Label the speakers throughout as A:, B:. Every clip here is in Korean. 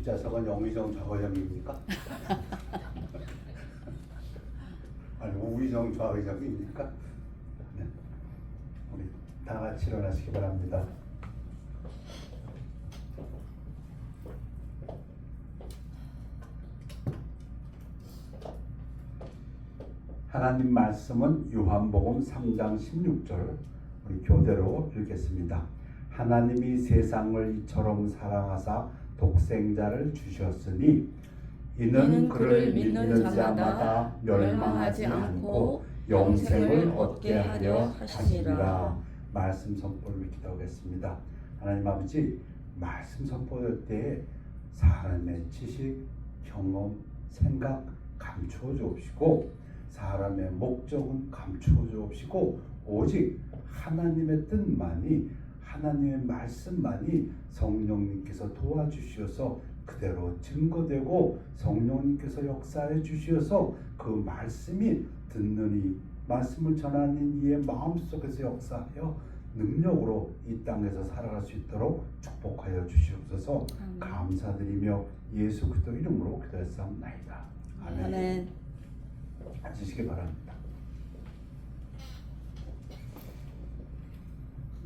A: 뒷좌석은 영의정 좌의장입니까? 아니 우의정 좌의장입니까? 네. 우리 다 같이 일어나시기 바랍니다. 하나님 말씀은 요한복음 3장 16절 우리 교대로 읽겠습니다. 하나님이 세상을 이처럼 사랑하사 독생자를 주셨으니 이는 그를 믿는 자마다 멸망하지 않고 영생을 얻게 하려 하심이라. 말씀 선포를 기도하겠습니다. 하나님 아버지, 말씀 선포할 때 사람의 지식, 경험, 생각 감추어 주옵시고 사람의 목적은 감추어 주옵시고 오직 하나님의 뜻만이, 하나님의 말씀만이 성령님께서 도와주시어서 그대로 증거되고 성령님께서 역사해 주시어서 그 말씀이 듣는 이 말씀을 전하는 이의 마음속에서 역사하여 능력으로 이 땅에서 살아갈 수 있도록 축복하여 주시옵소서. 감사드리며 예수 그리스도 이름으로 기도했사옵나이다. 아멘. 앉으시기 바랍니다.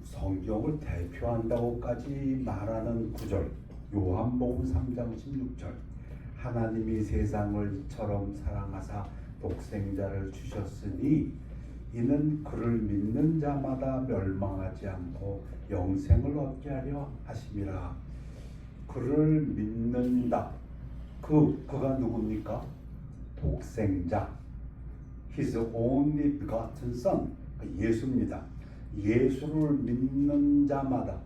A: 성경을 대표한다고까지 말하는 구절, 요한복음 3장 16절. 하나님이 세상을 이처럼 사랑하사 독생자를 주셨으니 이는 그를 믿는 자마다 멸망하지 않고 영생을 얻게 하려 하심이라. 그를 믿는다. 그가 누굽니까? 독생자. His only begotten Son. 예수입니다. 예수를 믿는 자마다,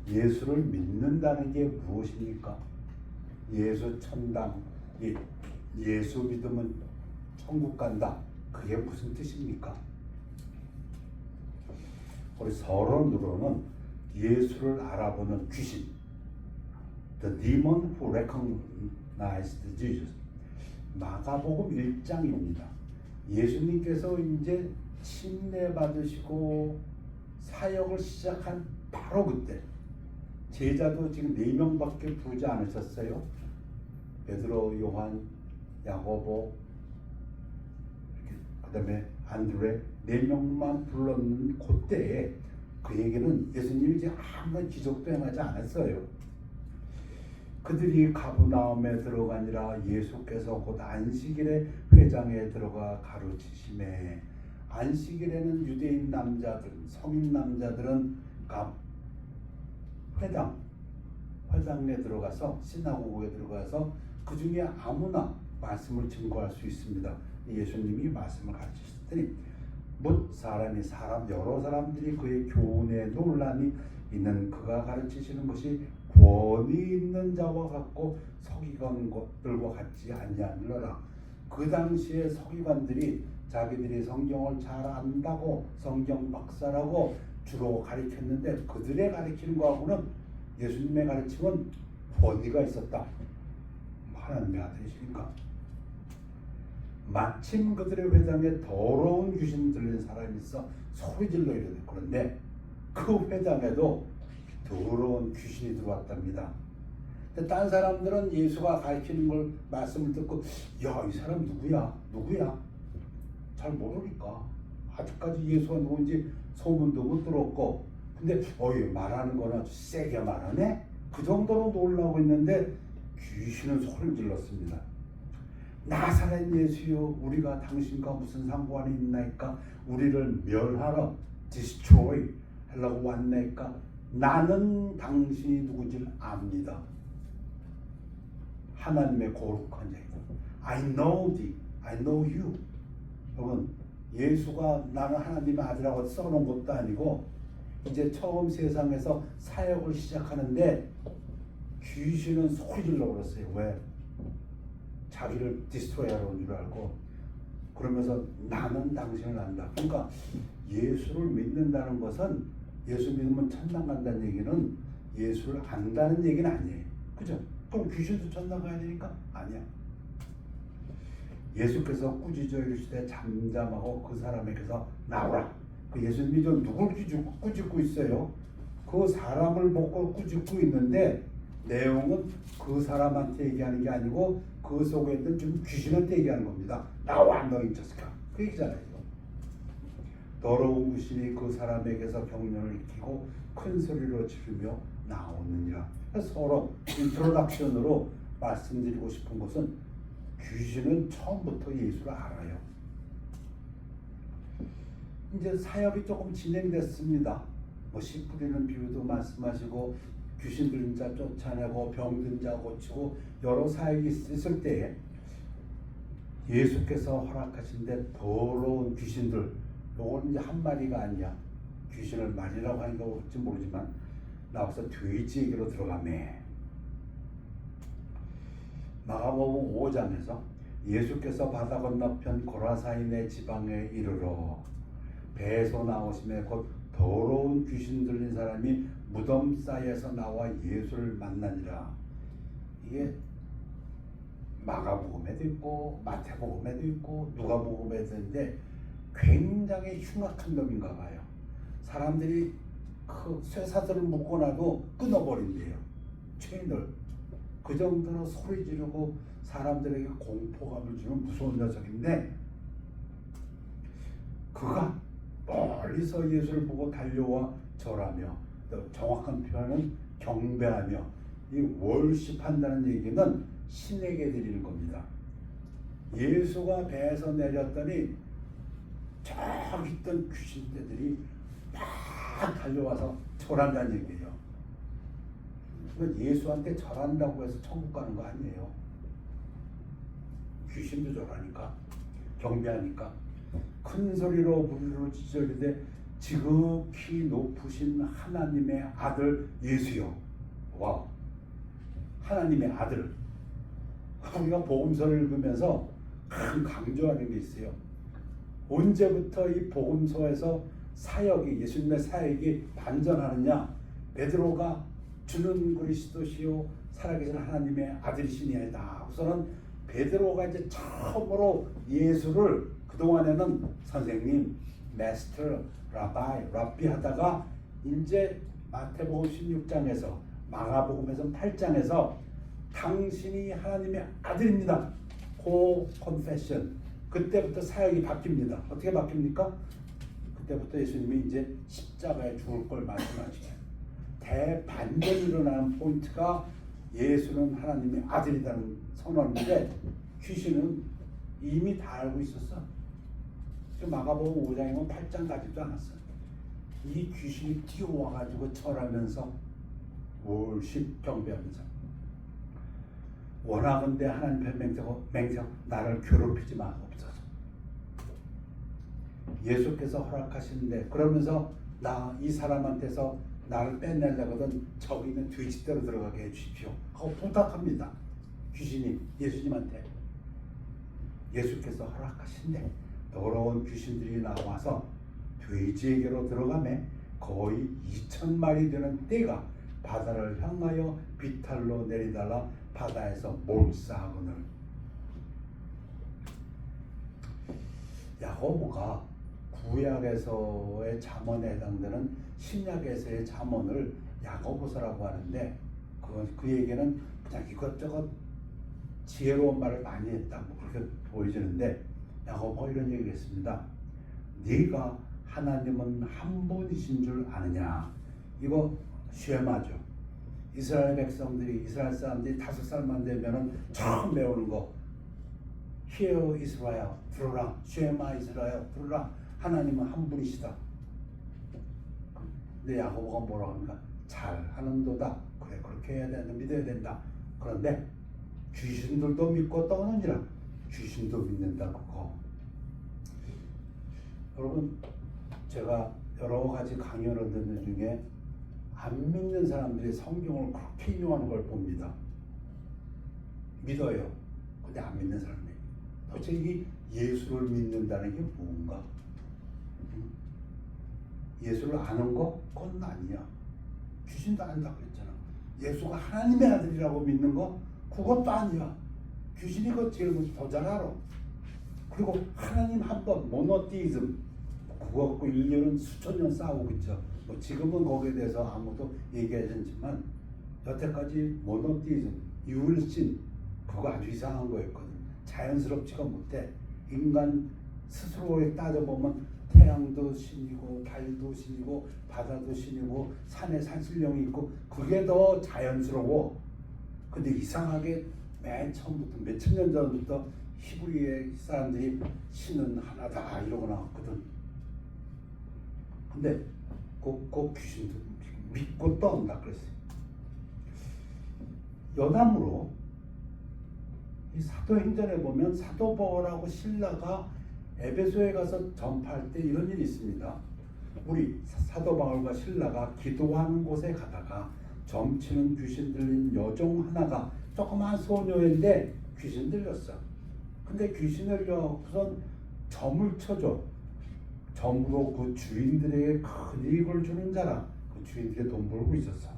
A: 예수를 믿는다는 게 무엇입니까? 예수 천당, 예수 믿으면 천국 간다. 그게 무슨 뜻입니까? 우리 서론으로는 예수를 알아보는 귀신, The demon who recognized Jesus. 마가복음 1장입니다. 예수님께서 이제 침례 받으시고 사역을 시작한 바로 그때 제자도 지금 4명밖에 부르지 않으셨어요. 베드로, 요한, 야고보, 그다음에 안드레 4명만 불렀는 그때에 그에게는 예수님이 이제 아무런 기적도 행하지 않았어요. 그들이 가브나움에 들어가니라 예수께서 곧 안식일에 회당에 들어가 가르치심에, 안식일에는 유대인 남자들, 성인 남자들은 회당에 들어가서 시나고그에 들어가서 그 중에 아무나 말씀을 증거할 수 있습니다. 예수님이 말씀을 가르치셨더니 여러 사람들이 그의 교훈에 논란이 있는 그가 가르치시는 것이 권위 있는 자와 같고 서기관들과 같지 아니하느라. 그 당시에 서기관들이 자기들이 성경을 잘 안다고 성경 박사라고 주로 가르쳤는데 그들의 가르치는 거하고는 예수님의 가르침은 권위가 있었다. 하나님의 아들이시니까. 마침 그들의 회당에 더러운 귀신 들린 사람이 있어 소리 질러 이러네. 그런데 그 회당에도 더러운 귀신이 들어왔답니다. 근데 딴 사람들은 예수가 가르치는 걸 말씀을 듣고 야, 이 사람 누구야? 잘 모르니까 아직까지 예수가 누군지 소문도 못 들었고, 근데 말하는 거는 아주 세게 말하네? 그 정도로 놀라고 있는데 귀신은 소리를 질렀습니다. 나사렛 예수여, 우리가 당신과 무슨 상관이 있나이까? 우리를 멸하러 destroy 하려고 왔나이까? 나는 당신이 누군지 압니다. 하나님의 거룩한 자이다. I know thee, I know you. 여러분, 예수가 나는 하나님의 아들이라고 써놓은 것도 아니고 이제 처음 세상에서 사역을 시작하는데 귀신은 소리 질러 버렸어요. 왜? 자기를 디스트로이하러 온 줄 알고. 그러면서 나는 당신을 안다. 그러니까 예수를 믿는다는 것은, 예수 믿으면 천당 간다는 얘기는 예수를 안다는 얘기는 아니에요. 그죠? 그럼 귀신도 천당 가야 되니까? 아니야. 예수께서 꾸짖어 이르시되 잠잠하고 그 사람에게서 나오라. 그 예수님이 좀 누굴 꾸짖고 있어요? 그 사람을 보고 꾸짖고 있는데 내용은 그 사람한테 얘기하는 게 아니고 그 속에 있는 좀 귀신한테 얘기하는 겁니다. 나와 너희 자식아. 그 얘기잖아요. 더러운 귀신이 그 사람에게서 경련을 일으키고 큰 소리로 지르며 나오느니라. 서로 인트로덕션으로 말씀드리고 싶은 것은 귀신은 처음부터 예수를 알아요. 이제 사역이 조금 진행됐습니다. 씨 뿌리는 비유도 말씀하시고 귀신 들린 자 쫓아내고 병든 자 고치고 여러 사역이 있을 때에 예수께서 허락하신 데 더러운 귀신들, 요건 이제 한 마리가 아니야. 귀신을 말이라고 하는 건지 모르지만 나와서 돼지에게로 들어가매. 마가복음 5장에서 예수께서 바다 건너편 고라사인의 지방에 이르러 배에서 나오심에 곧 더러운 귀신 들린 사람이 무덤 사이에서 나와 예수를 만나니라. 이게 마가복음에도 있고 마태복음에도 있고 누가복음에도 있는데 굉장히 흉악한 놈인가 봐요. 사람들이 그 쇠사슬을 묶어놔도 끊어버린대요. 체인을. 그 정도로 소리 지르고 사람들에게 공포감을 주는 무서운 녀석인데 그가 멀리서 예수를 보고 달려와 절하며, 정확한 표현은 경배하며, 이 월십한다는 얘기는 신에게 드리는 겁니다. 예수가 배에서 내렸더니 저기 있던 귀신떼들이 막 달려와서 절한다는 얘기예요. 예수한테 절한다고 해서 천국 가는 거 아니에요. 귀신도 절하니까, 경배하니까. 큰 소리로 부르짖어 지저리되 지극히 높으신 하나님의 아들 예수여. 와, 하나님의 아들. 우리가 복음서를 읽으면서 강조하는 게 있어요. 언제부터 이 복음서에서 사역이, 예수님의 사역이 반전하느냐? 베드로가 주는 그리스도시요 살아계신 하나님의 아들이시니 아니다. 우선은 베드로가 이제 처음으로 예수를, 그동안에는 선생님, 마스터, 라비 하다가 이제 마태복음 16장에서 마가복음에서 8장에서 당신이 하나님의 아들입니다. 고 컨페션. 그때부터 사역이 바뀝니다. 어떻게 바뀝니까? 그때부터 예수님이 이제 십자가에 죽을 걸 말씀하시죠. 대반전이 일어나는 포인트가 예수는 하나님의 아들이라는 선언인데 귀신은 이미 다 알고 있었어. 마가복음 5장이면 8장 가지도 않았어. 이 귀신이 뛰어와가지고 절하면서 월십 경배하면서 원하건대 하나님 맹세하고 나를 괴롭히지 마옵소서. 예수께서 허락하시는데 그러면서 나 이 사람한테서 나를 빼내려거든 저기 있는 돼지떼로 들어가게 해주십시오 하고 부탁합니다. 귀신이 예수님한테. 예수께서 허락하신데 더러운 귀신들이 나와서 돼지에게로 들어가매 거의 2,000마리 되는 떼가 바다를 향하여 비탈로 내리달라 바다에서 몰사하거늘. 야고보가 구약에서의 잠언에 해당되는 신약에서의 잠언을 야고보서라고 하는데 그 얘기는 그냥 이것저것 지혜로운 말을 많이 했다고 그렇게 보여지는데 야고보가 이런 얘기를 했습니다. 네가 하나님은 한 분이신 줄 아느냐. 이거 쉐마죠. 이스라엘 백성들이, 이스라엘 사람들이 5살만 되면은 처음 배우는 거. Hear Israel, 들어라. 쉐마 이스라엘, 들어라. 하나님은 한 분이시다. 근데 야고보가 뭐라고 합니까? 잘하는도다. 그래, 그렇게 해야 된다. 믿어야 된다. 그런데 귀신들도 믿고 떠느니라. 귀신도 믿는다. 그거. 여러분, 제가 여러 가지 강연을 듣는 중에 안 믿는 사람들이 성경을 그렇게 인용하는 걸 봅니다. 믿어요. 근데 안 믿는 사람이. 도대체 이 예수를 믿는다는 게 뭔가? 예수를 아는 거? 그건 아니야. 귀신도 안다고 그랬잖아. 예수가 하나님의 아들이라고 믿는 거? 그것도 아니야. 귀신이 그거 제일 더 잘 알아. 그리고 하나님 한 번, 모노티즘. 그거 갖고 인류는 수천 년 싸우고 있죠. 뭐 지금은 거기에 대해서 아무도 얘기하지 않지만 여태까지 모노티즘, 유일신 그거 아주 이상한 거였거든. 자연스럽지가 못해. 인간 스스로에 따져보면 태양도 신이고 달도 신이고 바다도 신이고 산에 산신령이 있고 그게 더 자연스러워. 근데 이상하게 맨 처음부터 몇천 년 전부터 히브리의 사람들이 신은 하나다 이러고 나왔거든. 근데 그 귀신도 믿고 떠온다 그랬어요. 여담으로 이 사도행전에 보면 사도 바울하고 실라가 에베소에 가서 전파할 때 이런 일이 있습니다. 우리 사도 바울과 실라가 기도하는 곳에 가다가 점치는 귀신 들린 여종 하나가 조그만 소녀인데 귀신 들렸어. 근데 귀신을 우선 점을 쳐줘. 점으로 그 주인들에게 큰 이익을 주는 자라. 그 주인들이 돈 벌고 있었어.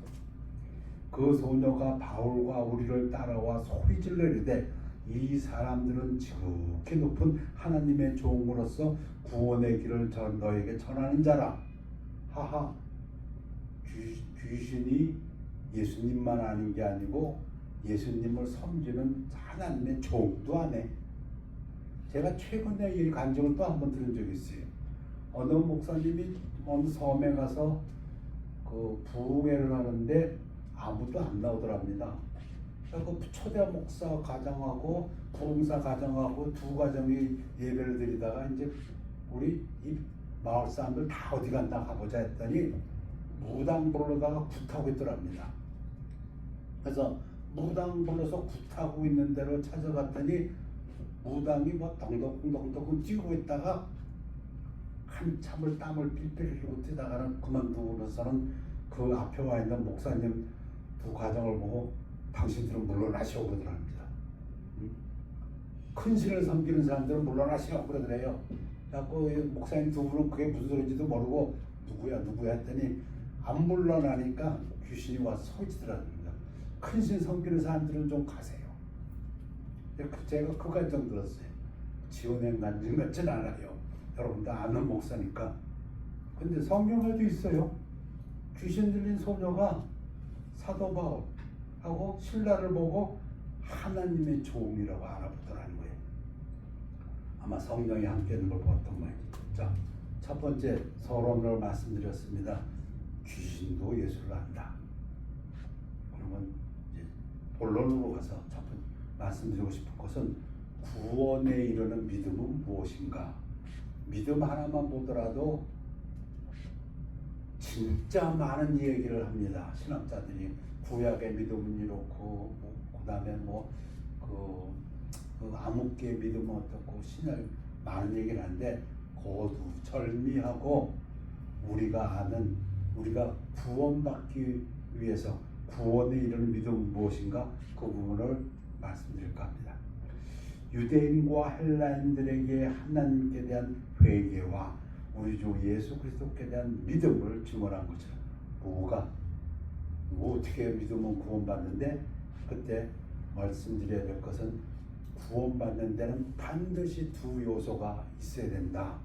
A: 그 소녀가 바울과 우리를 따라와 소리질러 이르되 이 사람들은 지극히 높은 하나님의 종으로서 구원의 길을 너에게 전하는 자라. 하하. 귀신이 예수님만 아는 게 아니고 예수님을 섬기는 하나님의 종도 아네. 제가 최근에 이 간증을 또 한 번 들은 적이 있어요. 어느 목사님이 어느 섬에 가서 그 부흥회를 하는데 아무도 안 나오더랍니다. 그 초대 목사 가정하고 부흥사 가정하고 두 가정이 예배를 드리다가 이제 우리 이 마을 사람들 다 어디 간다 가보자 했더니 무당 부르다가 굿하고 있더랍니다. 그래서 무당 불러서 굿하고 있는 대로 찾아갔더니 무당이 뭐 덩덕덩덕 뛰고 있다가 한참을 땀을 삘삘 흘리고 뛰다가는 그만두고서는 그 앞에 와 있는 목사님 두 가정을 보고 당신들은 물러나시오 그러더랍니다. 큰 신을 섬기는 사람들은 물러나시오 그러더래요. 그래서 목사님 두 분은 그게 무슨 소리인지도 모르고 누구야 했더니 안 물러나니까 귀신이 와서 소리치더랍니다. 큰 신 섬기는 사람들은 좀 가세요. 제가 그 감정 들었어요. 지원행 간증 같진 않아요. 여러분도 아는 목사니까. 근데 성경에도 있어요. 귀신 들린 소녀가 사도 바울하고 신라를 보고 하나님의 종이라고 알아보더라는 거예요. 아마 성령이 함께 있는 걸 보았던 거예요. 자, 첫 번째 서론을 말씀드렸습니다. 귀신도 예수를 안다. 그러면 이제 본론으로 가서 첫 번째 말씀드리고 싶은 것은 구원에 이르는 믿음은 무엇인가? 믿음 하나만 보더라도 진짜 많은 얘기를 합니다. 신학자들이 구약의 믿음은 이렇고 그다음에 그 암흑기의 믿음은 어떻고 신약 많은 얘기를 하는데 고두 절미하고 우리가 아는 우리가 구원받기 위해서 구원에 이르는 믿음은 무엇인가? 그 부분을 말씀드릴까 합니다. 유대인과 헬라인들에게 하나님께 대한 회개와 우리 주 예수 그리스도께 대한 믿음을 증언한 것처럼 어떻게 믿으면 구원받는데 그때 말씀드려야 될 것은 구원받는 데는 반드시 두 요소가 있어야 된다.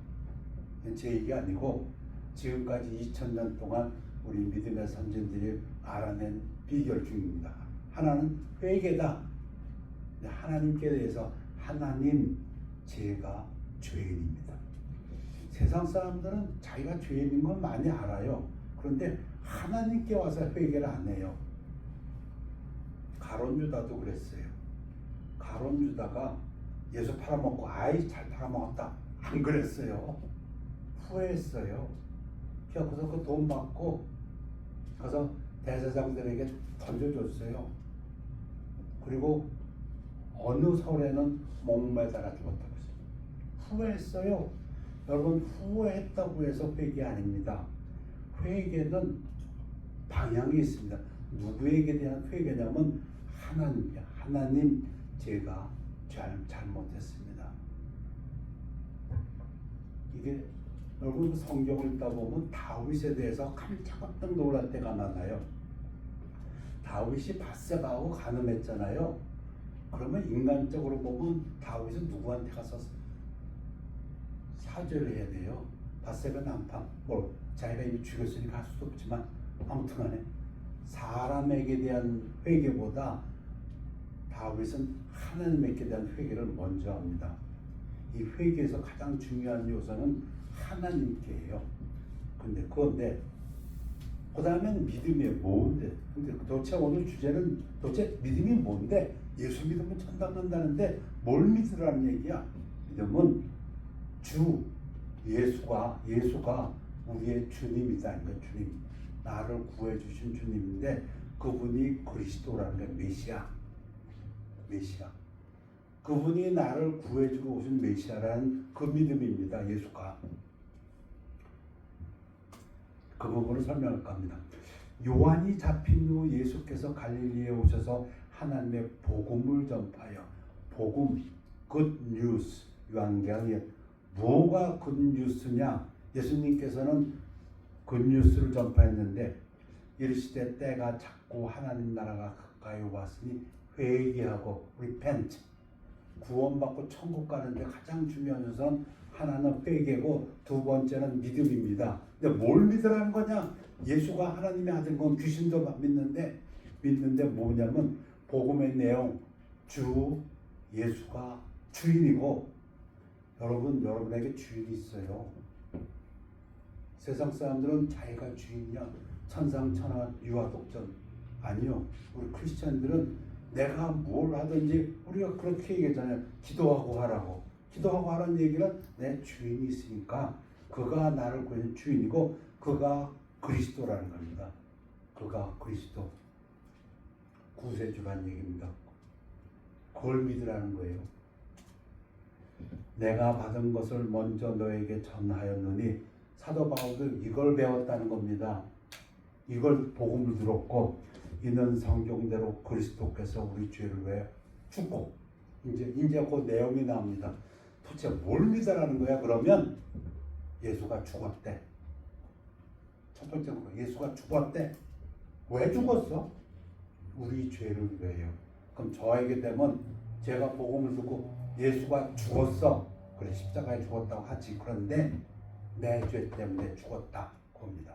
A: 제 얘기 아니고 지금까지 2000년 동안 우리 믿음의 선진들이 알아낸 비결 중입니다. 하나는 회개다. 하나님께 대해서 하나님 제가 죄인입니다. 세상 사람들은 자기가 죄인인 건 많이 알아요. 그런데 하나님께 와서 회개를 안 해요. 가룟 유다도 그랬어요. 가룟 유다가 예수 팔아먹고 아이 잘 팔아먹었다 안 그랬어요. 후회했어요. 그래서 그 돈 받고 가서 대제사장들에게 던져줬어요. 그리고 어느 설에는 목매달아 죽었다고 했어요. 후회했어요. 여러분 후회했다고 해서 회개 아닙니다. 회개는 방향이 있습니다. 누구에게 대한 회개냐면 하나님 제가 잘못했습니다. 이게 여러분 성경을 읽다 보면 다윗에 대해서 깜짝 놀랄 때가 많아요. 다윗이 밧세바하고 간음했잖아요. 그러면 인간적으로 보면 다윗은 누구한테 가서 사죄를 해야 돼요. 밧세바 남편 자기가 이미 죽였으니까 할 수도 없지만 아무튼간에 사람에게 대한 회개보다 다윗은 하나님께 대한 회개를 먼저 합니다. 이 회개에서 가장 중요한 요소는 하나님께예요. 그런데 그 다음에는 믿음이 뭔데? 근데 도대체 오늘 주제는 도대체 믿음이 뭔데? 예수 믿으면 천당 간다는데 뭘 믿으라는 얘기야? 믿음은 주 예수가 우리의 주님이다. 그러니까 주님, 나를 구해 주신 주님인데 그분이 그리스도라는 게 메시아. 그분이 나를 구해주고 오신 메시아라는 그 믿음입니다. 예수가. 그 부분을 설명할까 합니다. 요한이 잡힌 후 예수께서 갈릴리에 오셔서 하나님의 복음을 전파하여, 복음, good news, 요한계시록 뭐가 good news냐? 예수님께서는 good news를 전파했는데 이르시되 때가 찼고 하나님 나라가 가까이 왔으니 회개하고 repent, 구원받고 천국 가는데 가장 중요한 것은 하나는 회개고 두 번째는 믿음입니다. 근데 뭘 믿으라는 거냐? 예수가 하나님의 아들인 건 귀신도 믿는데 뭐냐면 복음의 내용, 주 예수가 주인이고 여러분에게 주인이 있어요. 세상 사람들은 자기가 주인이야. 천상천하 유아독전. 아니요. 우리 크리스천들은 내가 뭘 하든지 우리가 그렇게 얘기하잖아요. 기도하고 하라고. 기도하고 하라는 얘기는 내 주인이 있으니까 그가 나를 구해준 주인이고 그가 그리스도라는 겁니다. 그가 그리스도 구세주라는 얘기입니다. 그걸 믿으라는 거예요. 내가 받은 것을 먼저 너에게 전하였느니 사도 바울도 이걸 배웠다는 겁니다. 이걸 복음을 들었고 이는 성경대로 그리스도께서 우리 죄를 위해 죽고 이제 그 내용이 나옵니다. 도대체 뭘 믿으라는 거야? 그러면 예수가 죽었대. 첫 번째 거 예수가 죽었대. 왜 죽었어? 우리 죄를 위해요. 그럼 저에게 되면 제가 복음을 듣고 예수가 죽었어. 그래 십자가에 죽었다고 하지. 그런데 내 죄 때문에 죽었다. 겁니다.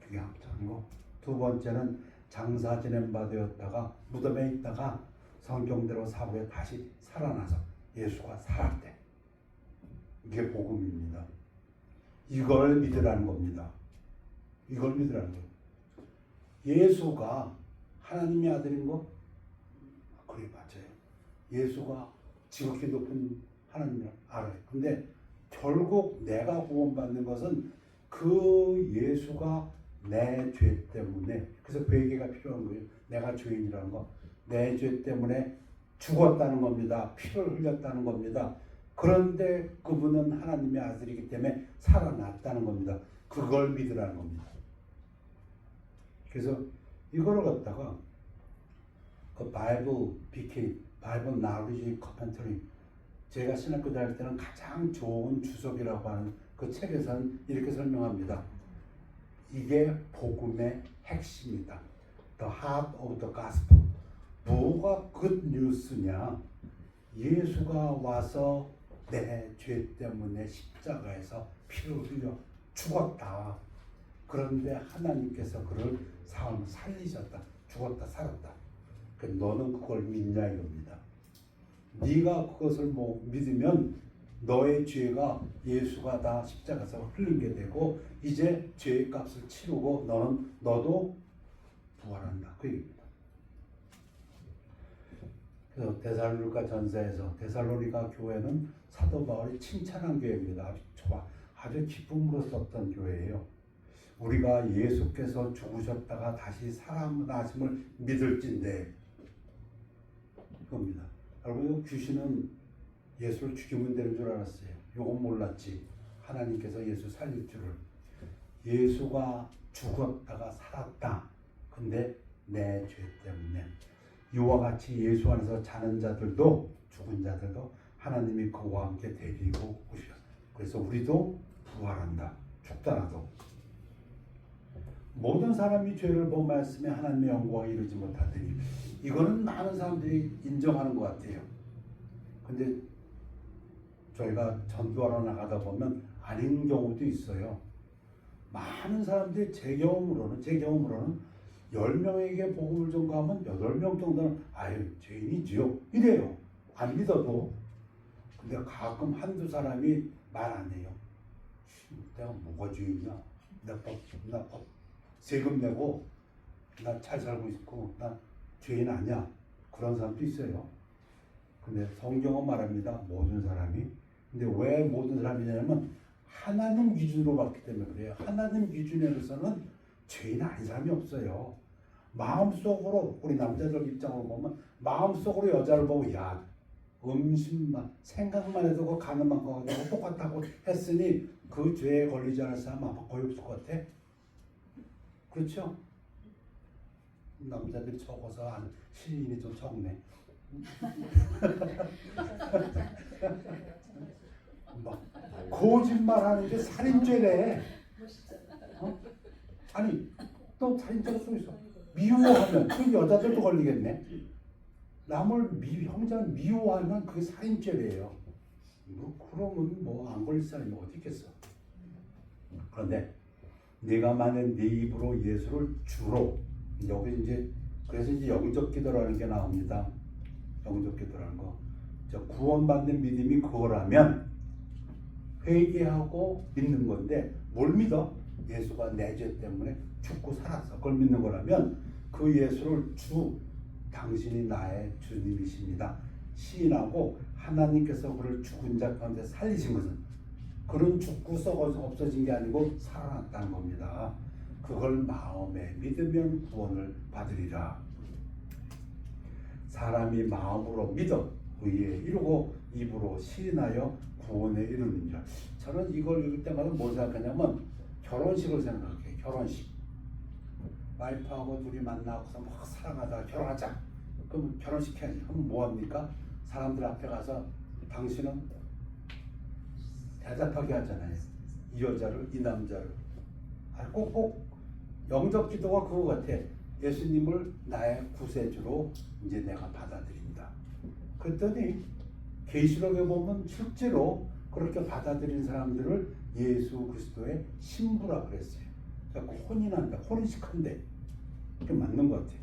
A: 그게 합장이고 두 번째는 장사 지낸 바 되었다가 무덤에 있다가 성경대로 사후에 다시 살아나서 예수가 살았대. 이게 복음입니다. 이걸 믿으라는 겁니다. 이걸 믿으라는 거예요. 예수가 하나님의 아들인 거? 그래 맞아요. 예수가 지극히 높은 하나님을 알아요. 근데 결국 내가 구원받는 것은 그 예수가 내 죄 때문에, 그래서 회개가 필요한 거예요. 내가 죄인이라는 거, 내 죄 때문에 죽었다는 겁니다. 피를 흘렸다는 겁니다. 그런데 그분은 하나님의 아들이기 때문에 살아났다는 겁니다. 그걸 믿으라는 겁니다. 그래서 이거를 갖다가 그 바이블 나우리지 커멘터리, 제가 신학교 다닐 때는 가장 좋은 주석이라고 하는 그 책에서는 이렇게 설명합니다. 이게 복음의 핵심이다. The heart of the gospel. 뭐가 good news냐? 예수가 와서 내 죄 때문에 십자가에서 피를 흘려 죽었다. 그런데 하나님께서 그를 살리셨다. 죽었다 살았다. 너는 그걸 믿냐 이겁니다. 네가 그것을 믿으면 너의 죄가 예수가 다 십자가에서 흘린 게 되고 이제 죄의 값을 치르고 너도 부활한다. 그 얘기입니다. 그래서 데살로니가 전서에서 데살로니가 교회는 사도 바울이 칭찬한 교회입니다. 아주 기쁨으로 썼던 교회예요. 우리가 예수께서 죽으셨다가 다시 살아나심을 믿을진데 그겁니다. 여러분 귀신은 예수를 죽이면 되는 줄 알았어요. 요건 몰랐지. 하나님께서 예수 살릴 줄을. 예수가 죽었다가 살았다. 근데 내 죄 때문에 이와 같이 예수 안에서 자는 자들도 죽은 자들도 하나님이 그와 함께 데리고 오셔. 그래서 우리도 부활한다. 죽더라도 모든 사람이 죄를 범하였으며 하나님의 영광에 이르지 못하더니 이거는 많은 사람들이 인정하는 것 같아요. 근데 저희가 전도하러 나가다 보면 아닌 경우도 있어요. 많은 사람들이 제 경험으로는 10명에게 복음을 전가하면 8명 정도는 아유 죄인이지요 이래요. 안 믿어도. 근데 가끔 한두 사람이 말 안 해요. 내가 뭐가 죄인이야? 나 세금 내고 나 잘 살고 있고 나 죄인 아니야. 그런 사람도 있어요. 근데 성경은 말합니다. 모든 사람이. 근데 왜 모든 사람이냐면 하나님 기준으로 봤기 때문에 그래요. 하나님 기준에서는 죄인 아닌 사람이 없어요. 마음속으로 우리 남자들 입장으로 보면 마음속으로 여자를 보고 야 음식만 생각만 해도 그 가늠한 거 가지고 똑같다고 했으니 그 죄에 걸리지 않을 사람 아마 거의 없을 것 같아. 그렇죠? 남자들이 적어서 안 시인이 좀 적네. 막 거짓말하는 게 살인죄래. 어? 아니 또 살인죄가 또 있어. 미워하면 그 여자들도 걸리겠네. 남을 형제를 미워하면 그게 살인죄래요. 뭐 그러면 뭐 안 걸릴 사람이 어디 있겠어. 그런데 내가 만약 내 입으로 예수를 주로 여기 이제 그래서 이제 영적 기도라는 게 나옵니다. 영적 기도라는 거. 구원받는 믿음이 그거라면 회개하고 믿는 건데 뭘 믿어? 예수가 내 죄 때문에 죽고 살았어. 그걸 믿는 거라면 그 예수를 당신이 나의 주님이십니다. 시인하고 하나님께서 그를 죽은 자 가운데 살리신 것은 그런 죽고 썩어서 없어진 게 아니고 살아났다는 겁니다. 그걸 마음에 믿으면 구원을 받으리라. 사람이 마음으로 믿어 의에 이루고 입으로 시인하여 구원에 이르는 줄. 저는 이걸 읽을 때마다 뭘 생각하냐면 결혼식을 생각해. 결혼식. 와이프하고 둘이 만나고서 막 사랑하다가 결혼하자. 그럼 결혼식 해야지. 그럼 뭐합니까? 사람들 앞에 가서 당신은 대답하게 하잖아요. 이 여자를, 이 남자를. 꼭 영적 기도가 그거 같아. 예수님을 나의 구세주로 이제 내가 받아들인다. 그랬더니 계시록에 보면 실제로 그렇게 받아들인 사람들을 예수 그리스도의 신부라 그랬어요. 그러니까 혼인한다, 혼인식한대. 그게 맞는 것 같아요.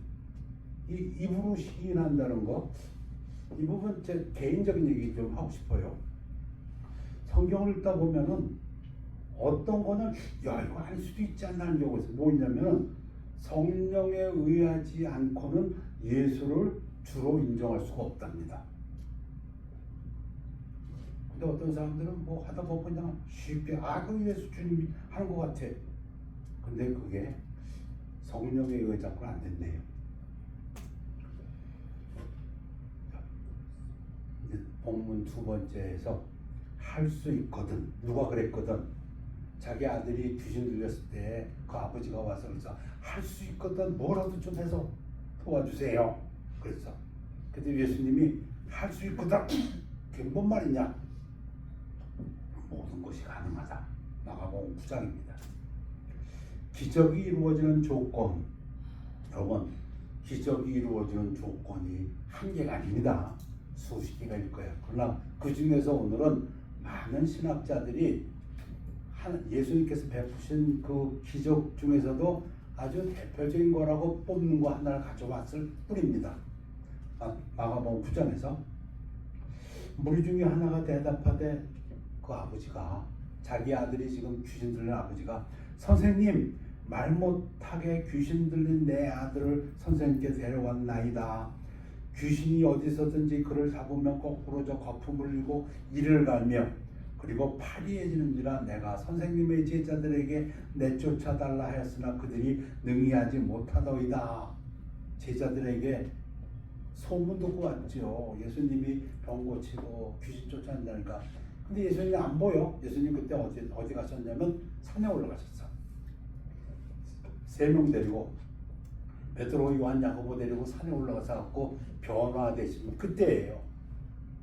A: 이 입으로 시인한다는 거, 이 부분 제 개인적인 얘기 좀 하고 싶어요. 성경을 읽다 보면은 어떤 거는 야 이거 할 수도 있지 않나 하는 경우가 있어요. 뭐냐면은 성령에 의하지 않고는 예수를 주로 인정할 수가 없답니다. 근데 어떤 사람들은 뭐 하다 보면 그냥 쉽게 그 예수 주님이 하는 것 같아. 근데 그게 성령에 의하지 않고는 안 된대요. 본문 두 번째에서 할 수 있거든. 누가 그랬거든? 자기 아들이 귀신 들렸을 때 그 아버지가 와서 그래서 할 수 있거든. 뭐라도 좀 해서 도와주세요. 그랬어. 근데 예수님이 할 수 있거든. 그게 뭔 말이냐? 모든 것이 가능하다. 마가복음 9장입니다. 기적이 이루어지는 조건, 여러분, 기적이 이루어지는 조건이 한 개가 아닙니다. 수십 개가 일 거예요. 그러나 그 중에서 오늘은 많은 신학자들이 예수님께서 베푸신 그 기적 중에서도 아주 대표적인 거라고 뽑는 거 하나를 가져왔을 뿐입니다. 마가복음 9장에서 무리 중에 하나가 대답하되 그 아버지가 자기 아들이 지금 귀신 들린 아버지가 선생님 말 못하게 귀신 들린 내 아들을 선생님께 데려왔나이다. 귀신이 어디서든지 그를 잡으면 거꾸로 저 거품을 흘리고 이를 갈며 그리고 파리해지는지라 내가 선생님의 제자들에게 내쫓아달라 하였으나 그들이 능히하지 못하더이다. 제자들에게 소문 듣고 왔죠. 예수님이 병 고치고 귀신 쫓아낸다니까. 근데 예수님이 안 보여. 예수님 그때 어디 가셨냐면 산에 올라가셨어. 3명 데리고 베드로, 요한, 야고보 데리고 산에 올라가서 갖고 변화되신 그때예요.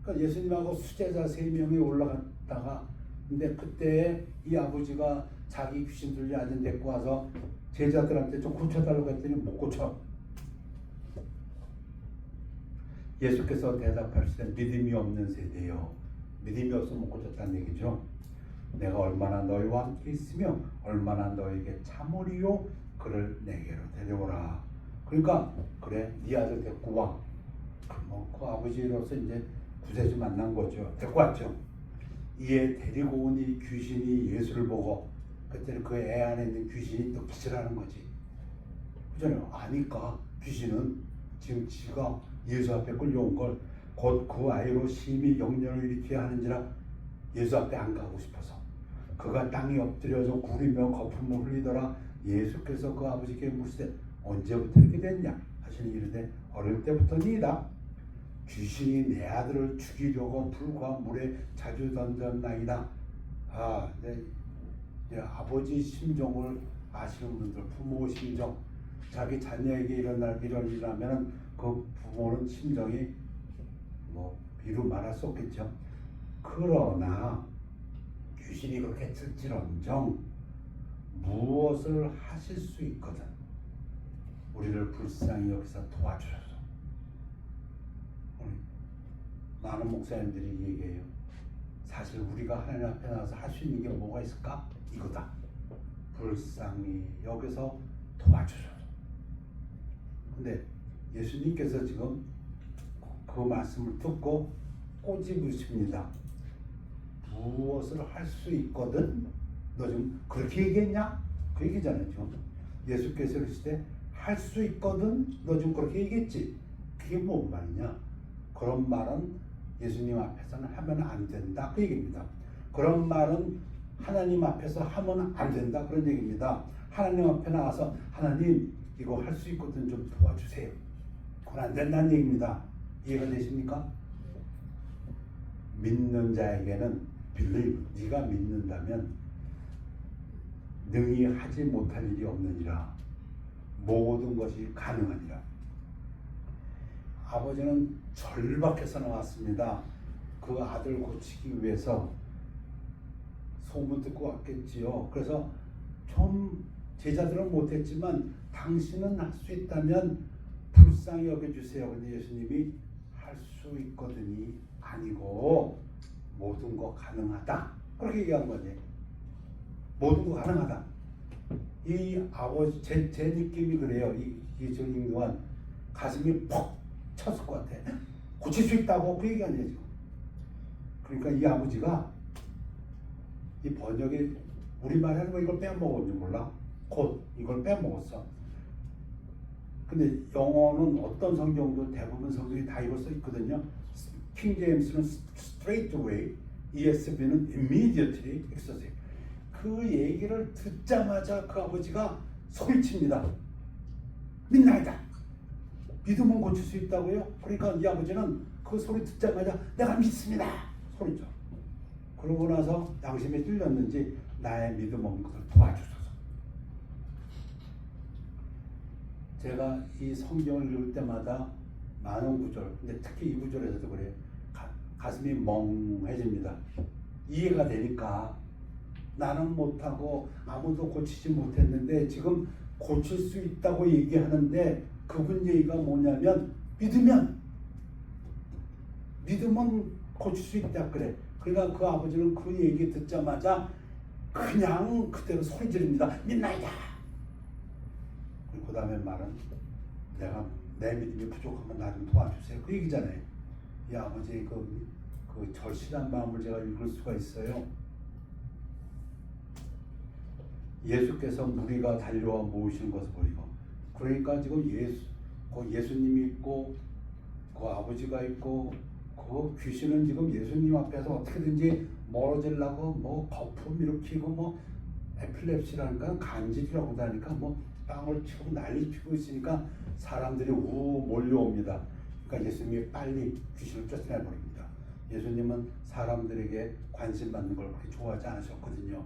A: 그러니까 예수님하고 수제자 3명이 올라갔다가 근데 그때 이 아버지가 자기 귀신 들린 아들 데리고 와서 제자들한테 좀 고쳐달라고 했더니 못 고쳐. 예수께서 대답하시되 믿음이 없는 세대요. 믿음이 없으면 못 고쳤다는 얘기죠. 내가 얼마나 너희와 함께 있으며 얼마나 너에게 참으리요 그를 내게로 데려오라. 그러니까 그래 네 아들 데리고 와. 그 아버지로서 이제 구세주 만난 거죠. 데리고 왔죠. 이에 데리고 온 이 귀신이 예수를 보고 그때는 그 애 안에 있는 귀신이 또 기절하는 거지. 그잖아요. 아니까 귀신은 지금 지가 예수 앞에 끌려온 걸 곧 그 아이로 심히 영련을 일으켜야 하는지라 예수 앞에 안 가고 싶어서 그가 땅에 엎드려서 구리며 거품을 흘리더라. 예수께서 그 아버지께 물으시되 언제부터 이렇게 됐냐 하시니 이르되 어릴 때부터니이다. 귀신이 내 아들을 죽이려고 불과 물에 자주 던졌나이다. 아버지 심정을 아시는 분들, 부모 심정, 자기 자녀에게 일어날 일이라면 그 부모는 심정이 비로 말할 수 없겠죠. 그러나 귀신이 그렇게 쓸지언정 무엇을 하실 수 있거든 우리를 불쌍히 여기서 도와주소서. 많은 목사님들이 얘기해요. 사실 우리가 하나님 앞에 나와서 할 수 있는 게 뭐가 있을까? 이거다. 불쌍히 여기서 도와주소서. 근데 예수님께서 지금 그 말씀을 듣고 꼬집으십니다. 무엇을 할 수 있거든? 너 지금 그렇게 얘기했냐? 그 얘기잖아요. 지금 예수께서 그러시되 할 수 있거든? 너 지금 그렇게 얘기했지? 그게 뭔 말이냐? 그런 말은 예수님 앞에서는 하면 안 된다. 그 얘기입니다. 그런 말은 하나님 앞에서 하면 안 된다. 그런 얘기입니다. 하나님 앞에 나와서 하나님 이거 할 수 있거든 좀 도와주세요. 그건 안 된다는 얘기입니다. 이해가 되십니까? 믿는 자에게는 believe, 네가 믿는다면 능히 하지 못할 일이 없느니라. 모든 것이 가능하니라. 아버지는 절박해서 나왔습니다. 그 아들 고치기 위해서 소문 듣고 왔겠지요. 그래서 좀 제자들은 못했지만 당신은 할 수 있다면 불쌍히 여겨주세요. 근데 예수님이 할 수 있거든이 아니고 모든 거 가능하다. 그렇게 얘기한 거지. 모든 거 가능하다. 이 아버지 제 느낌이 그래요. 저 인도한 가슴이 퍽 쳤을 것 같아. 고칠 수 있다고 그 얘기 아니에요 지금. 그러니까 이 아버지가 이 번역이 우리말에 뭐 이걸 빼먹었는지 몰라. 곧 이걸 빼먹었어. 근데 영어는 어떤 성경도 대부분 성경이 다 이걸 써 있거든요. 킹 제임스는 straight away, ESV는 immediately exorcism. 그 얘기를 듣자마자 그 아버지가 소리칩니다. 믿나이다. 믿으면 고칠 수 있다고요? 그러니까 이 아버지는 그 소리 듣자마자 내가 믿습니다. 소리쳐. 그러고 나서 양심에 찔렸는지 나의 믿음 없는 것을 도와주소서. 제가 이 성경을 읽을 때마다 많은 구절, 근데 특히 이 구절에서도 그래요. 가슴이 멍해집니다. 이해가 되니까 나는 못하고 아무도 고치지 못했는데 지금 고칠 수 있다고 얘기하는데 그분 얘기가 뭐냐면 믿으면 고칠 수 있다 그래. 그러니까 그 아버지는 그 얘기 듣자마자 그냥 그대로 소리 지릅니다. 믿나이다. 그 다음에 말은 내가 내 믿음이 부족하면 나 좀 도와주세요. 그 얘기잖아요. 이 아버지의 그 절실한 마음을 제가 읽을 수가 있어요. 예수께서 무리가 달려와 모으시는 것을 보이고, 그러니까 지금 예수님이 있고 그 아버지가 있고 그 귀신은 지금 예수님 앞에서 어떻게든지 멀어지려고 뭐 거품 일으키고 뭐 에필lep시라니까 간질이라고 하니까 뭐 빵을 치고 난리 피고 있으니까 사람들이 몰려옵니다. 그러니까 예수님이 빨리 귀신을 쫓아내버립니다. 예수님은 사람들에게 관심 받는 걸 그렇게 좋아하지 않으셨거든요.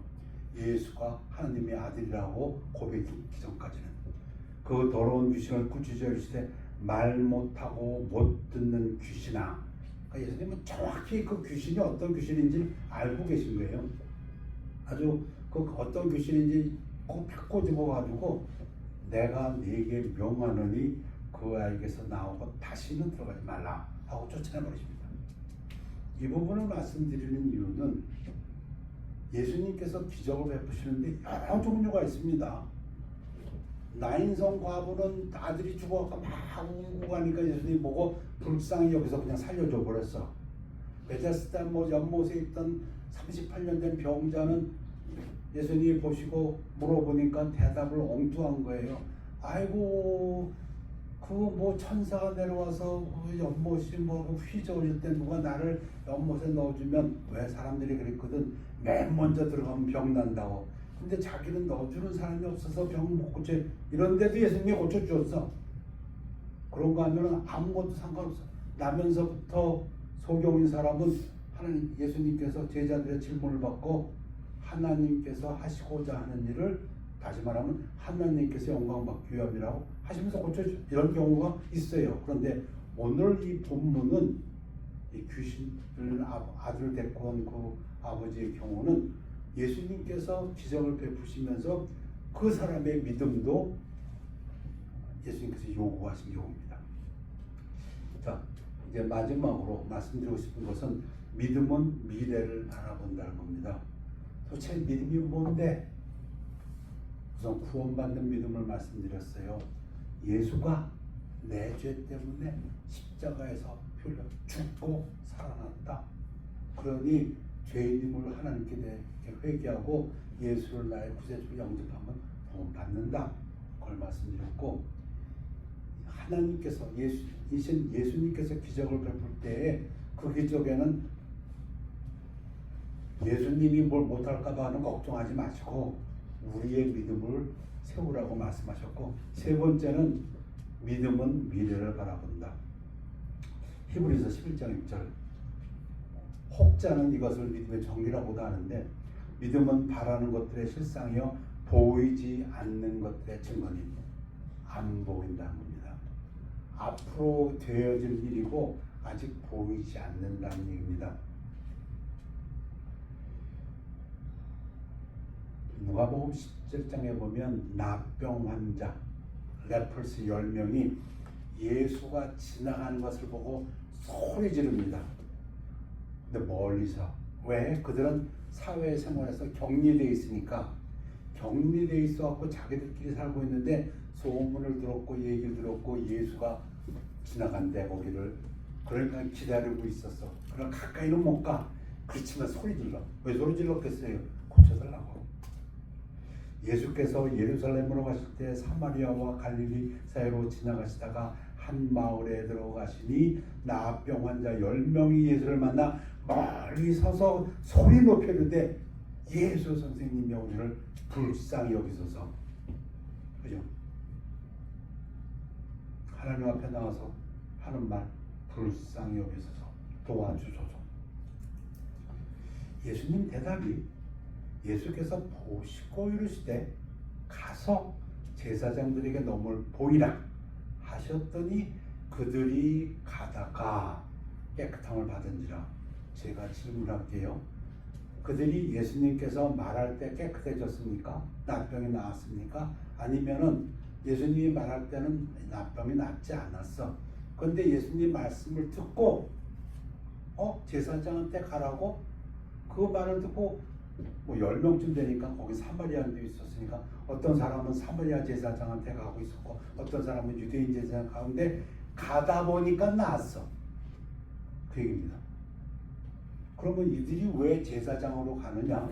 A: 예수가 하나님의 아들이라고 고백하기 전까지는. 그 더러운 귀신을 꾸짖어 이르시되 말 못하고 못 듣는 귀신아. 그러니까 예수님은 정확히 그 귀신이 어떤 귀신인지 알고 계신 거예요. 아주 그 어떤 귀신인지 꼭 꼬집어가지고 내가 네게 명하노니 그 아이에게서 나오고 다시는 들어가지 말라 하고 쫓아내버리십니다. 이 부분을 말씀드리는 이유는 예수님께서 기적을 베푸시는데 여러 종류가 있습니다. 나인성 과부는 아들이 죽어갖고 막 울고 가니까 예수님이 보고 불쌍히 여기서 그냥 살려줘 버렸어. 베데스다 연못에 있던 38년 된 병자는 예수님이 보시고 물어보니까 대답을 엉뚱한 거예요. 아이고 그 천사가 내려와서 연못이 휘저을 때 누가 나를 연못에 넣어주면, 왜 사람들이 그랬거든, 맨 먼저 들어가면 병 난다고. 근데 자기는 넣어주는 사람이 없어서 병 못 고쳐. 이런데도 예수님이 고쳐주었어. 그런 거 하면 아무것도 상관없어. 나면서부터 소경인 사람은 하나님, 예수님께서 제자들의 질문을 받고 하나님께서 하시고자 하는 일을, 다시 말하면 하나님께서 영광받기 위함이라고 하시면서 고쳐주, 이런 경우가 있어요. 그런데 오늘 이 본문은 이 귀신을 아들 데리고 온 그 아버지의 경우는 예수님께서 기적을 베푸시면서 그 사람의 믿음도 예수님께서 요구하신 경우입니다. 자, 이제 마지막으로 말씀드리고 싶은 것은 믿음은 미래를 바라본다는 겁니다. 도대체 믿음이 뭔데? 우선 구원받는 믿음을 말씀드렸어요. 예수가 내 죄 때문에 십자가에서 흘려 죽고 살아났다. 그러니 죄인임을 하나님께 회개하고 예수를 나의 구세주로 영접하면 구원 받는다. 그걸 말씀드렸고, 하나님께서 예수님께서 기적을 베풀 때에 그 기적에는 예수님이 뭘 못할까봐 하는 걱정하지 마시고 우리의 믿음을 세우라고 말씀하셨고, 세 번째는 믿음은 미래를 바라본다. 히브리서 11장 6절, 혹자는 이것을 믿음의 정리라고도 하는데, 믿음은 바라는 것들의 실상이요 보이지 않는 것들의 증거니, 안 보인다는 겁니다. 앞으로 되어질 일이고 아직 보이지 않는다는 얘기입니다. 누가복음 17장에 보면 나병 환자 레퍼스 10명이 예수가 지나가는 것을 보고 소리 지릅니다. 근데 멀리서, 왜? 그들은 사회생활에서 격리되어 있으니까, 격리되어 있어갖고 자기들끼리 살고 있는데 소문을 들었고 얘기를 들었고 예수가 지나간대 거기를. 그러니까 기다리고 있었어. 그럼 가까이는 못 가. 그렇지만 소리 질러. 왜 소리 질렀겠어요? 고쳐달라고. 예수께서 예루살렘으로 가실 때 사마리아와 갈릴리 사이로 지나가시다가 한 마을에 들어가시니 나병 환자 10명이 예수를 만나 멀리 서서 소리 높여 이르되 예수 선생님이 우리를 불쌍히 여기소서. 그죠? 하나님 앞에 나와서 하는 말, 불쌍히 여기소서, 도와주소서. 예수님 대답이, 예수께서 보시고 이르시되 가서 제사장들에게 너물 보이라 하셨더니 그들이 가다가 깨끗함을 받은지라. 제가 질문할게요. 그들이 예수님께서 말할 때 깨끗해졌습니까? 납병이 나았습니까? 아니면은 예수님이 말할 때는 납병이 낫지 않았어. 그런데 예수님 말씀을 듣고 제사장한테 가라고 그 말을 듣고 10명쯤 되니까 거기 사마리아인도 있었으니까 어떤 사람은 사마리아 제사장한테 가고 있었고 어떤 사람은 유대인 제사장 가운데 가다 보니까 나았어. 그 얘기입니다. 그러면 이들이 왜 제사장으로 가느냐?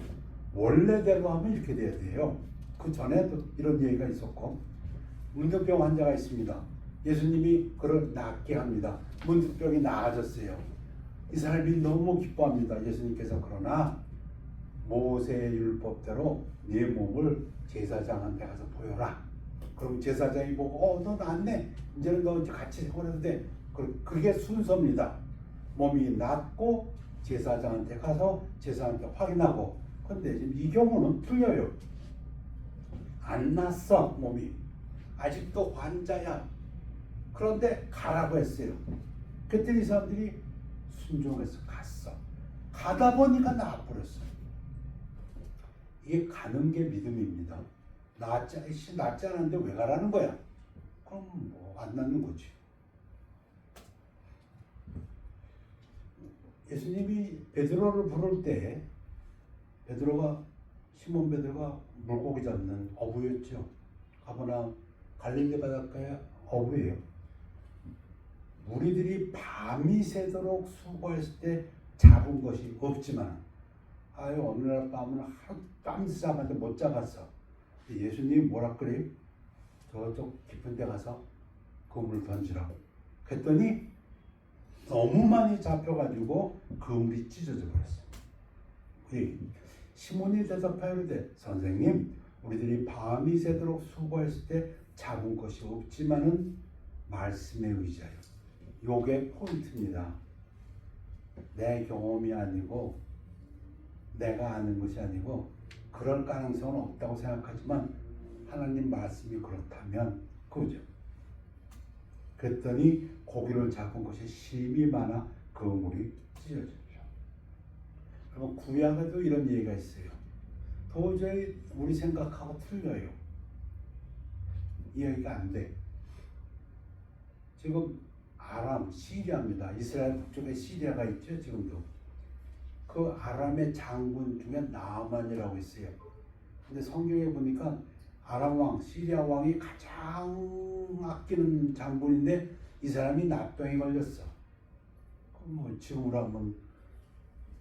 A: 원래대로 하면 이렇게 돼야 돼요. 그 전에도 이런 얘기가 있었고, 문득병 환자가 있습니다. 예수님이 그를 낫게 합니다. 문득병이 나아졌어요. 이 사람이 너무 기뻐합니다. 예수님께서 그러나 모세의 율법대로 네 몸을 제사장한테 가서 보여라. 그럼 제사장이 보고 너 낫네. 이제는 너 같이 생활해도 돼. 그게 순서입니다. 몸이 낫고 제사장한테 가서 제사장한테 확인하고. 근데 지금 이 경우는 틀려요. 안 났어 몸이. 아직도 환자야. 그런데 가라고 했어요. 그때 이 사람들이 순종해서 갔어. 가다 보니까 나아버렸어. 이게 가는 게 믿음입니다. 낫지 않았는데 왜 가라는 거야? 그럼 안 낫는 거지. 예수님이 베드로를 부를 때 시몬 베드로가 물고기 잡는 어부였죠. 가보나 갈릴리 바닷가의 어부예요. 우리들이 밤이 새도록 수고했을 때 잡은 것이 없지만 어느 날 밤은 하루 밤새 잡았는데 못 잡았어. 예수님이 뭐라 그래요? 저쪽 깊은 데 가서 그물 던지라고. 그랬더니 너무 많이 잡혀가지고 그물이 찢어져 버렸어요. 시몬이 대답하여 이르되 선생님 우리들이 밤이 새도록 수고했을 때 잡은 것이 없지만은 말씀에 의지하여. 요게 포인트입니다. 내 경험이 아니고 내가 아는 것이 아니고 그럴 가능성은 없다고 생각하지만 하나님 말씀이 그렇다면 그죠. 그랬더니 고기를 잡은 것이 심이 많아 그물이 찢어졌죠. 그리고 구약에도 이런 얘기가 있어요. 도저히 우리 생각하고 틀려요. 이해가 안 돼. 지금 아람, 시리아입니다. 이스라엘 북쪽에 시리아가 있죠. 지금도. 그 아람의 장군 중에 나아만이라고 있어요. 근데 성경에 보니까 아람 왕, 시리아 왕이 가장 아끼는 장군인데 이 사람이 납병에 걸렸어. 그럼 지금으로 하면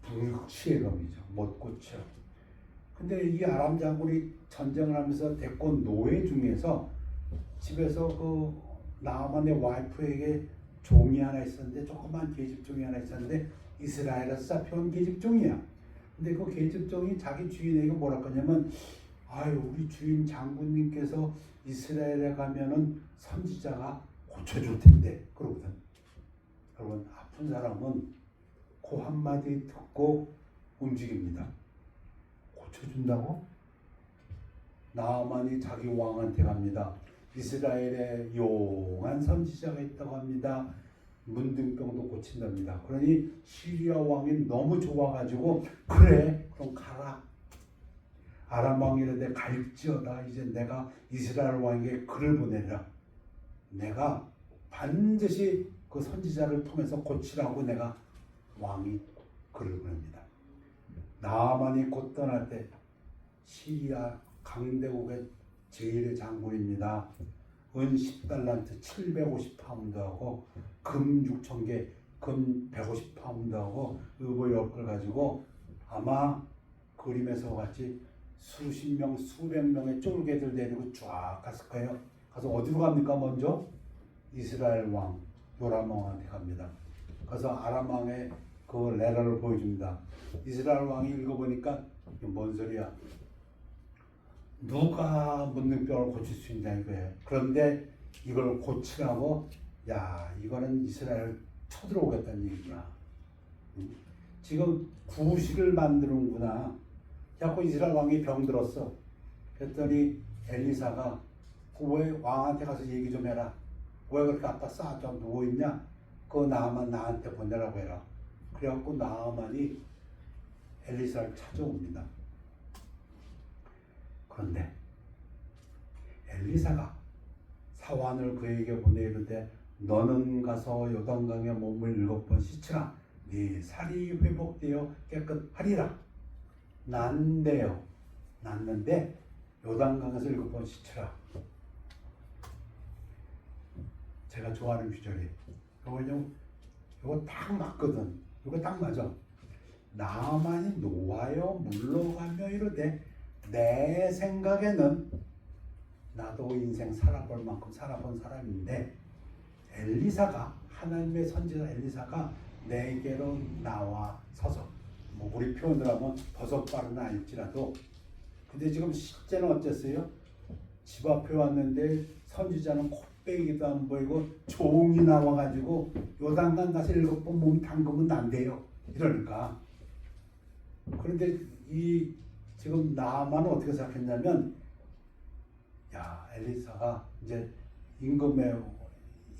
A: 불치의검이죠. 못 고쳐. 근데 이 아람 장군이 전쟁을 하면서 데리고 노예 중에서 집에서 그 나아만의 와이프에게 종이 하나 있었는데 조그만 계집종이 하나 있었는데 이스라엘에서 잡혀온 계집종이야. 근데 그 계집종이 자기 주인에게 뭐라 하냐면 우리 주인 장군님께서 이스라엘에 가면은 선지자가 고쳐줄 텐데 그러거든. 여러분 아픈 사람은 그 한마디 듣고 움직입니다. 고쳐준다고? 나아만이 자기 왕한테 갑니다. 이스라엘에 용한 선지자가 있다고 합니다. 문둥병도 고친답니다. 그러니 시리아 왕이 너무 좋아가지고 그래 그럼 가라. 아람 왕이 이르되 갈지어다. 이제 내가 이스라엘 왕에게 글을 보내라. 내가 반드시 그 선지자를 통해서 고치라고 내가 왕이 글을 보냅니다. 나아만이 곧 떠날 때 시리아 강대국의 제1의 장군입니다. 은 10달란트 750파운드하고 금 6,000개, 금 150파운드하고 의복 10걸 가지고 아마 그림에서 같이 수십 명, 수백 명의 쫄개들 데리고 쫙 갔을 거예요. 가서 어디로 갑니까? 먼저 이스라엘 왕 요람 왕한테 갑니다. 가서 아람 왕의 그 레터를 보여줍니다. 이스라엘 왕이 읽어보니까 뭔 소리야? 누가 문둥병을 고칠 수 있냐 이거예요. 그런데 이걸 고치라고 이거는 이스라엘 쳐들어오겠다는 얘기구나. 지금 구실을 만드는구나. 자꾸 이스라엘 왕이 병들었어. 그랬더니 엘리사가 왜 왕한테 가서 얘기 좀 해라. 왜 그렇게 아파 싸져 누워있냐? 그거 나아만 나한테 보내라고 해라. 그래갖고 나아만이 엘리사를 찾아옵니다. 그런데 엘리사가 사환을 그에게 보내이르되 너는 가서 요단강에 몸을 7번 씻으라. 네 살이 회복되어 깨끗하리라. 났는데 요단강에서 7번 씻으라. 제가 좋아하는 규절이에요. 이거 딱 맞거든. 이거 딱 맞아. 나만이 노하여 물러가며 이르되 내 생각에는 나도 인생 살아볼 만큼 살아본 사람인데 엘리사가 하나님의 선지자 엘리사가 내게로 나와 서서 우리 표현을 하면 버섯발은 알지라도 근데 지금 실제는 어땠어요? 집 앞에 왔는데 선지자는 콧배기도 안 보이고 종이 나와가지고 요단강 가서 7번 몸 담그면 안 돼요. 이러니까 그런데 이 지금 나만은 어떻게 생각했냐면 엘리사가 이제 임금의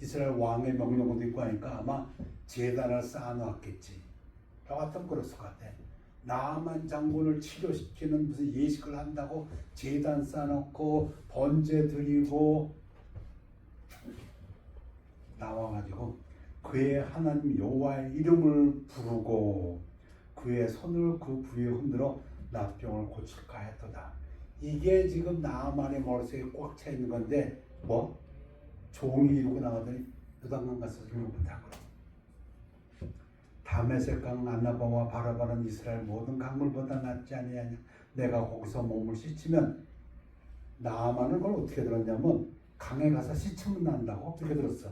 A: 이스라엘 왕의 명령도 있고 하니까 아마 제단을 쌓아놨겠지. 저 같으면 그랬을 것 같아. 나만 장군을 치료시키는 무슨 예식을 한다고 제단 쌓아놓고 번제 드리고 나와가지고 그의 하나님 여호와의 이름을 부르고 그의 손을 그 부위에 흔들어 나병을 고칠까 했도다. 이게 지금 나만의 머릿속에 꽉 차 있는 건데 뭐 종이 이루고 나가더니 요단강 가서 율법하고 다메섹강 아나바와 바라바는 이스라엘 모든 강물보다 낫지 아니하냐. 내가 거기서 몸을 씻으면 나아만은 걸 어떻게 들었냐면 강에 가서 씻으면 난다고 그렇게 들었어.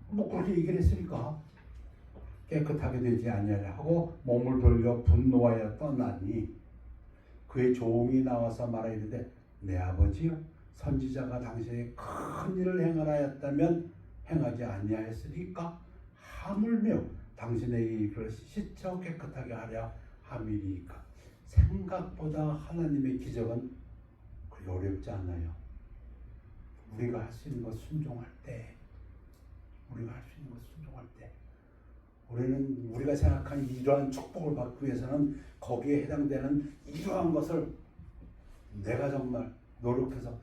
A: 뭐 그렇게 얘기를 했으니까 깨끗하게 되지 아니하냐 하고 몸을 돌려 분노하여 떠나니 그의 종이 나와서 말하이르되 내 아버지여 선지자가 당신에게 큰 일을 행하라 하였다면 행하지 아니하였으리까 하물며 당신에게 이를 씻어 깨끗하게 하려 함이니까. 생각보다 하나님의 기적은 그리 어렵지 않아요. 우리가 할 수 있는 것 순종할 때, 우리는 우리가 생각하는 이러한 축복을 받기 위해서는 거기에 해당되는 이러한 것을 내가 정말 노력해서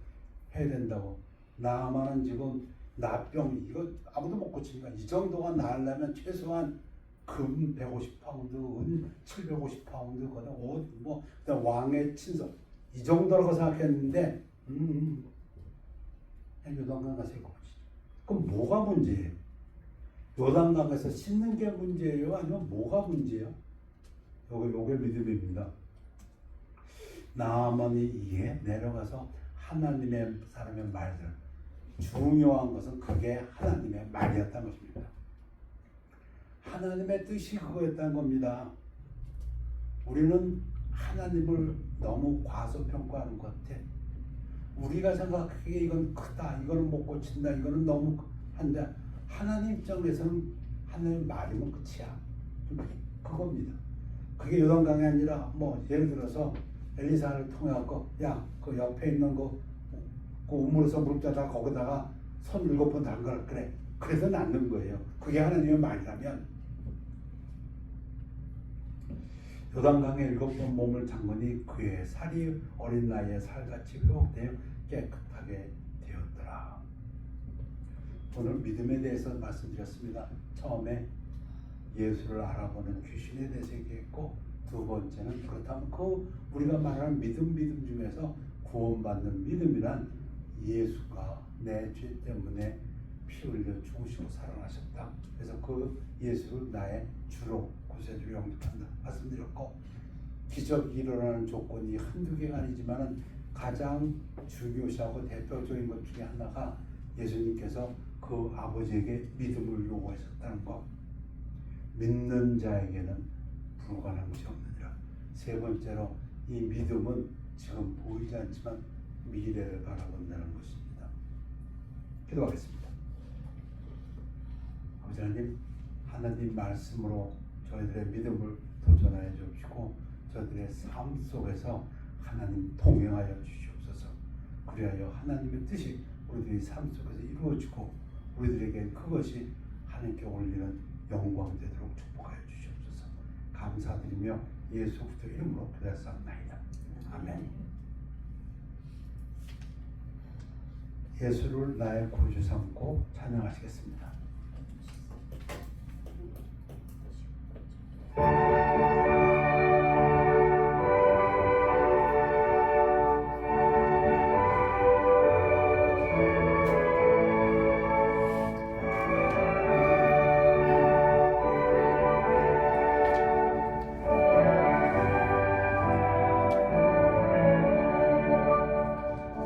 A: 해야 된다고. 나만은 지금 나병 이거 아무도 못 고치니까 이 정도가 나으려면 최소한 금 150파운드, 은 750파운드, 옷, 뭐 그다음 왕의 친석 이 정도라고 생각했는데 요단강 가서 읽어보시죠. 그럼 뭐가 문제예요? 요단강에서 씻는 게 문제예요? 아니면 뭐가 문제예요? 요게 믿음입니다. 나아만이 이에 내려가서 하나님의 사람의 말들, 중요한 것은 그게 하나님의 말이었다는 것입니다. 하나님의 뜻이 그거였다는 겁니다. 우리는 하나님을 너무 과소평가하는 것 같아. 우리가 생각하기에 이건 크다, 이거는 못 고친다, 이거는 너무 한데 하나님 입장에서는 하나님 말이면 끝이야. 그겁니다. 그게 요단강이 아니라 뭐 예를 들어서 엘리사를 통해갖고 야, 그 옆에 있는 그 우물에서 물 떠다가 거기다가 손 7번 담가라 그래. 그래서 낫는 거예요. 그게 하나님의 말이라면 요단강에 7번 몸을 담그니 그의 살이 어린 나이에 살같이 회복되어 깨끗하게 되었더라. 오늘 믿음에 대해서 말씀드렸습니다. 처음에 예수를 알아보는 귀신에 대해서 얘기했고, 두 번째는 그렇다면 그 우리가 말하는 믿음 중에서 구원받는 믿음이란 예수가 내 죄 때문에 피 흘려 죽으시고 살아나셨다. 그래서 그 예수를 나의 주로 구세주로 영접한다 말씀드렸고, 기적이 일어나는 조건이 한두 개가 아니지만 가장 중요시하고 대표적인 것 중에 하나가 예수님께서 그 아버지에게 믿음을 요구하셨다는 것. 믿는 자에게는 불가능한 것이 없느니라. 세 번째로 이 믿음은 지금 보이지 않지만 미래를 바라본다는 것입니다. 기도하겠습니다. 아버지 하나님, 하나님 말씀으로 저희들의 믿음을 도전하여 주시고 저희들의 삶 속에서 하나님 동행하여 주시옵소서. 그리하여 하나님의 뜻이 우리들의 삶 속에서 이루어지고 우리들에게 그것이 하나님께 올리는 영광 되도록 축복하여 주시옵소서. 감사드리며 예수 그리스도 이름으로 기도하옵나이다. 아멘. 예수를 나의 구주 삼고 찬양하시겠습니다.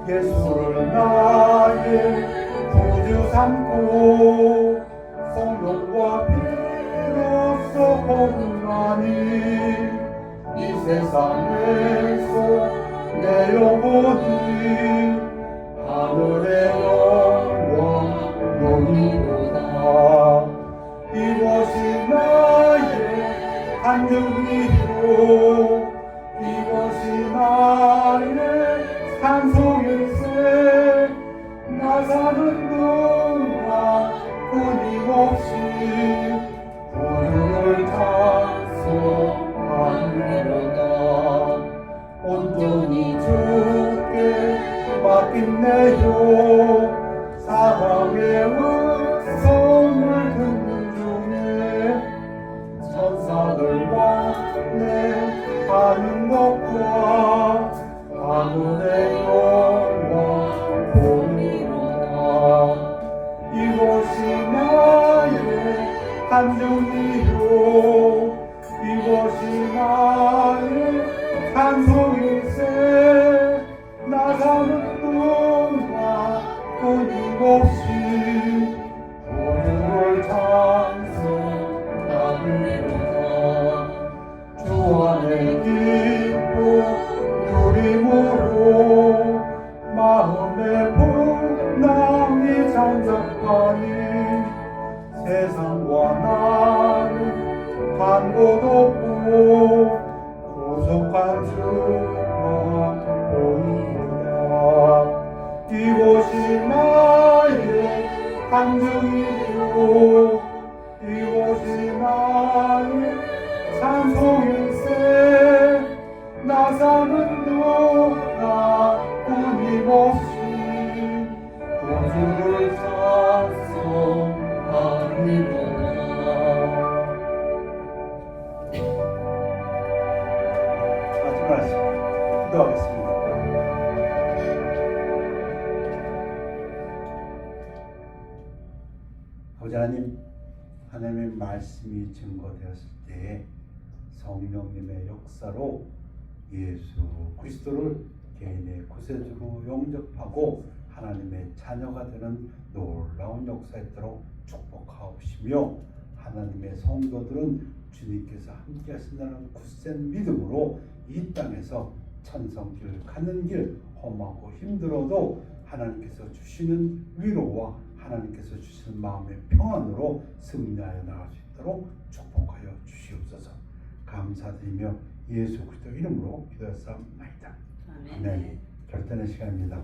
A: 예수를 나의 구주 삼고 성령과 피로써 거듭나니 이 세상에서 내려보니 하늘의 영광이로다. 이것이 나의 간증이요 이것이 나의 찬송일세. 나 사는 동안 끊임없이 주를 찬송하리로다. 온전히 주께 맡긴내요. 사랑의 음성을 듣는 중에 천사들과 내 하는 것과 하늘의 간증이요 이것이 나의 찬송일세 나 사는 동안 끊임없이 주를 찬송하리로다 주 안에 기쁨 누림으로 마음의 풍랑이 잠잠하니 세상과 나는 간 곳 없고 구속한 주만 보이도다 이곳이 나의 간증이요 이곳이 나의 찬송일세 나 사는 동안 끊임없이 구주를 찬송하리로다 기도하겠습니다. 아버지 하나님, 하나님의 말씀이 증거되었을 때에 성령님의 역사로 예수 그리스도를 개인의 구세주로 영접하고 하나님의 자녀가 되는 놀라운 역사에 있도록 축복하옵시며 하나님의 성도들은 주님께서 함께 하신다는 굳센 믿음으로 이 땅에서 천성길 가는 길 험하고 힘들어도 하나님께서 주시는 위로와 하나님께서 주시는 마음의 평안으로 승리하여 나갈 수 있도록 축복하여 주시옵소서. 감사드리며 예수 그리스도 이름으로 기도했사옵나이다. 아멘. 결단의 시간입니다.